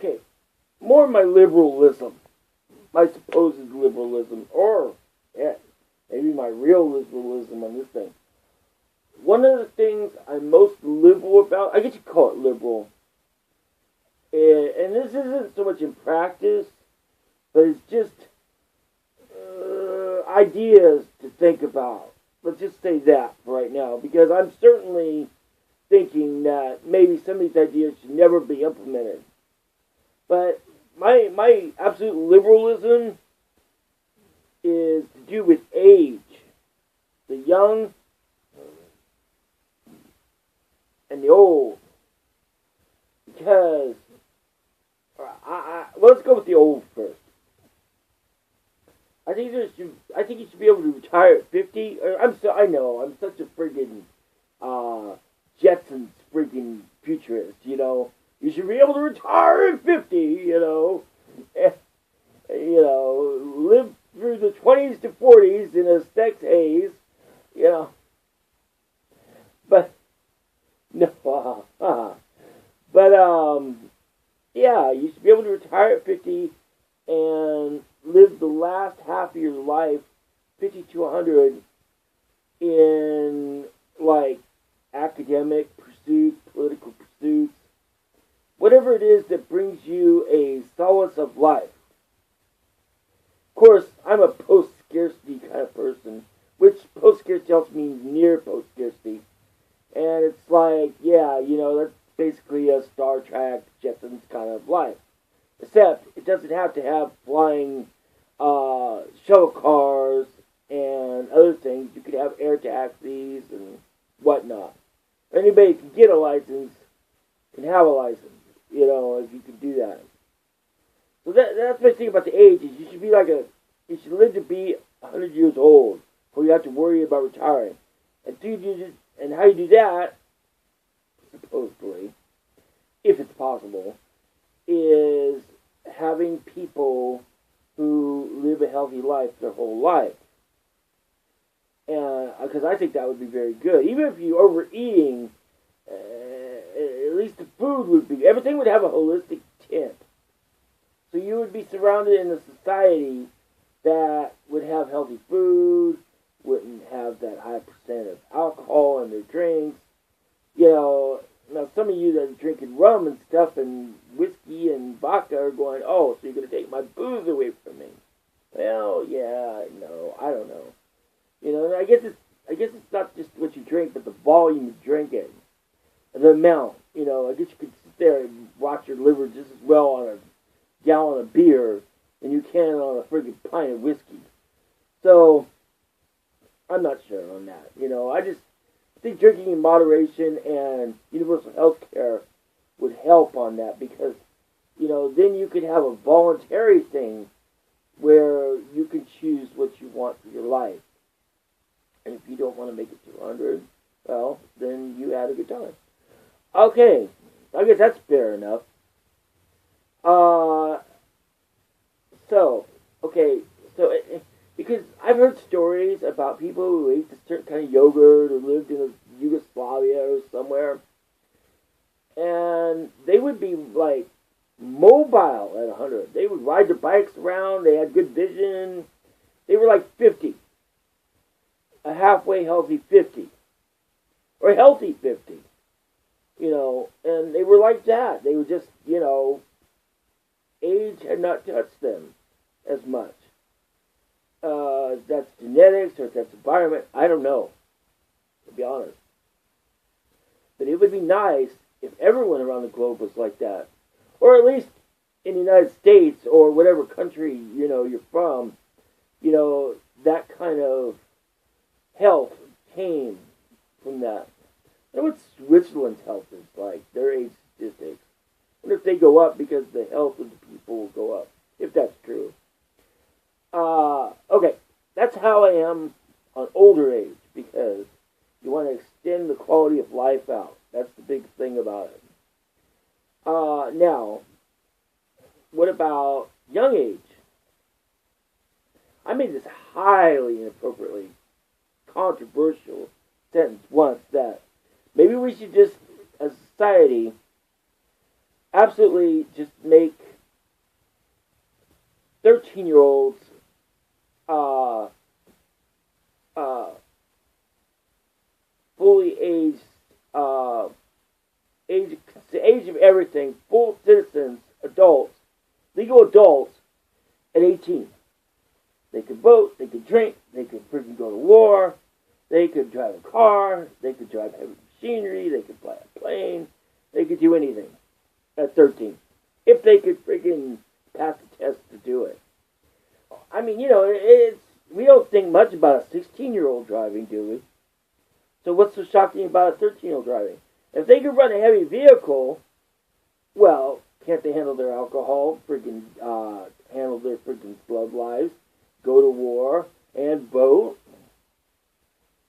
okay, more my liberalism, my supposed liberalism, or yeah, maybe my real liberalism on this thing. One of the things I'm most liberal about, I guess you call it liberal, and this isn't so much in practice, but it's just ideas to think about. Let's just say that for right now, because I'm certainly thinking that maybe some of these ideas should never be implemented. But my absolute liberalism is to do with age. The young and the old. Because, let's go with the old first. I think you should be able to retire at 50. I know, I'm such a friggin' Jetsons freaking futurist, you know. You should be able to retire at 50, you know. Live through the 20s to 40s in a sex haze, you know. But, no, yeah, you should be able to retire at 50 and live the last half of your life, 50 to 100, in, like, academic pursuits, political pursuits, whatever it is that brings you a solace of life. Of course, I'm a post-scarcity kind of person, which post-scarcity also means near post-scarcity. And it's like, yeah, you know, that's basically a Star Trek, Jetsons kind of life. Except, it doesn't have to have flying shuttle cars and other things. You could have air taxis and whatnot. Anybody can get a license, can have a license, you know, if you can do that. So that's my thing about the age, is you should live to be 100 years old before you have to worry about retiring. And how you do that, supposedly, if it's possible, is having people who live a healthy life their whole life. And because I think that would be very good. Even if you overeating, at least the food would be, everything would have a holistic tint. So you would be surrounded in a society that would have healthy food, wouldn't have that high percent of alcohol in their drinks. You know, now some of you that are drinking rum and stuff and whiskey and vodka are going, oh, so you're going to take my booze away from me. Well, yeah, no, I don't know. You know, I guess it's not just what you drink, but the volume you drink it. The amount, you know, I guess you could sit there and watch your liver just as well on a gallon of beer than you can on a friggin' pint of whiskey. So, I'm not sure on that. You know, I just think drinking in moderation and universal health care would help on that because, you know, then you could have a voluntary thing where you can choose what you want for your life. And if you don't want to make it to 100, well, then you had a good time. Okay, I guess that's fair enough. Because I've heard stories about people who ate a certain kind of yogurt or lived in Yugoslavia or somewhere, and they would be, like, mobile at 100. They would ride their bikes around, they had good vision, they were like 50. A halfway healthy 50. Or a healthy 50. You know, and they were like that. They were just, you know, age had not touched them as much. That's genetics or that's environment, I don't know, to be honest. But it would be nice if everyone around the globe was like that. Or at least in the United States or whatever country, you know, you're from, you know, that kind of health came from that. I know what Switzerland's health is like, their age statistics. I wonder if they go up because the health of the people will go up, if that's true. Okay, that's how I am on older age, because you want to extend the quality of life out. That's the big thing about it. Now, what about young age? I made this highly inappropriately controversial sentence once that maybe we should just, as a society, absolutely just make 13-year-olds uh, uh, fully aged, age of everything, full citizens, adults, legal adults at 18. They could vote, they could drink, they could freaking go to war, they could drive a car, they could drive heavy machinery, they could fly a plane, they could do anything at 13. If they could freaking pass the test to do it. I mean, we don't think much about a 16-year-old driving, do we? So what's so shocking about a 13-year-old driving? If they could run a heavy vehicle, well, can't they handle their alcohol, freaking handle their freaking blood lives, go to war, and vote?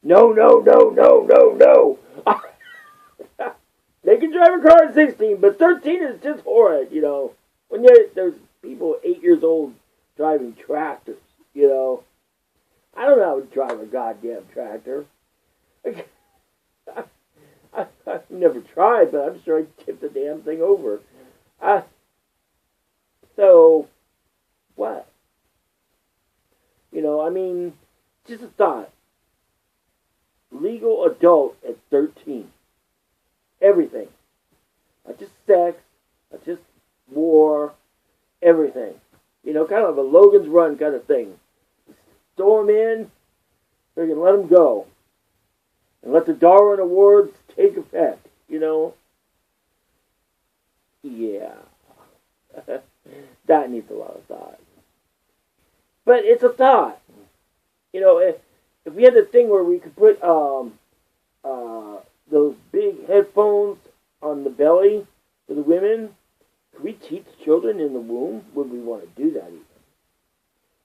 No, no, no, no, no, no. They can drive a car at 16, but 13 is just horrid, When there's people 8 years old driving tractors, I don't know how to drive a goddamn tractor. I've never tried, but I'm sure I'd tip the damn thing over. So, what? Just a thought. Legal adult at 13. Everything. Not just sex, not just war, everything. Kind of a Logan's Run kind of thing. Storm in, freaking let them go. And let the Darwin Awards take effect, Yeah. That needs a lot of thought. But it's a thought. If we had the thing where we could put those big headphones on the belly for the women, could we teach children in the womb? Would we want to do that even?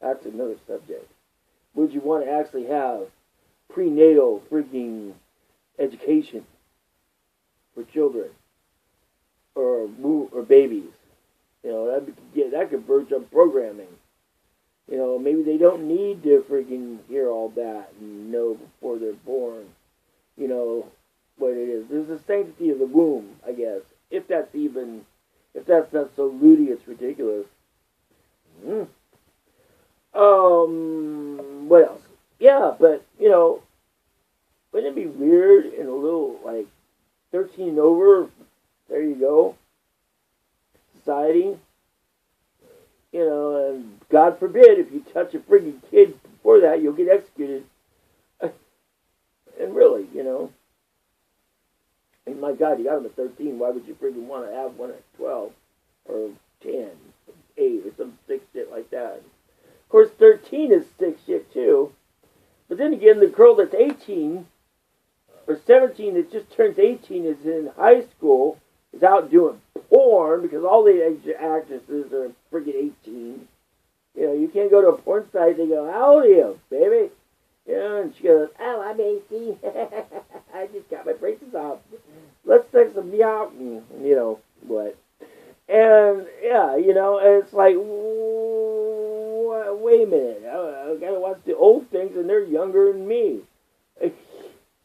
That's another subject. Would you want to actually have prenatal freaking education for children or babies? That could verge on programming. Maybe they don't need to freaking hear all that and know before they're born. What it is. There's the sanctity of the womb, I guess. If that's not so loony, it's ridiculous. What else? Yeah, but, wouldn't it be weird and a little, 13 and over, there you go, society, and God forbid, if you touch a freaking kid before that, you'll get executed. And really, my God, you got him at 13, why would you freaking want to have one at 12, or 10, 8, or some sick shit like that? Of course, 13 is sick shit, too. But then again, the girl that's 18, or 17 that just turns 18 is in high school, is out doing porn, because all the actresses are freaking 18. You can't go to a porn site, they go, how old are you, baby? And she goes, oh, I'm 18. I just got my braces off. Let's take some me out, and what. And, yeah, it's like, wait a minute, I gotta watch the old things, and they're younger than me.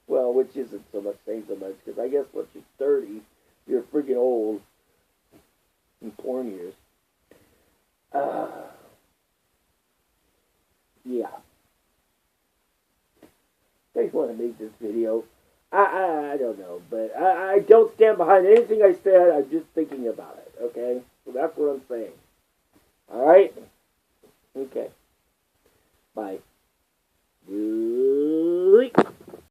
Well, which isn't so much saying so much, because I guess once you're 30, you're freaking old in porn years. Yeah. I just want to make this video. I don't know, but I don't stand behind anything I said. I'm just thinking about it, okay? So that's what I'm saying. All right? Okay. Bye.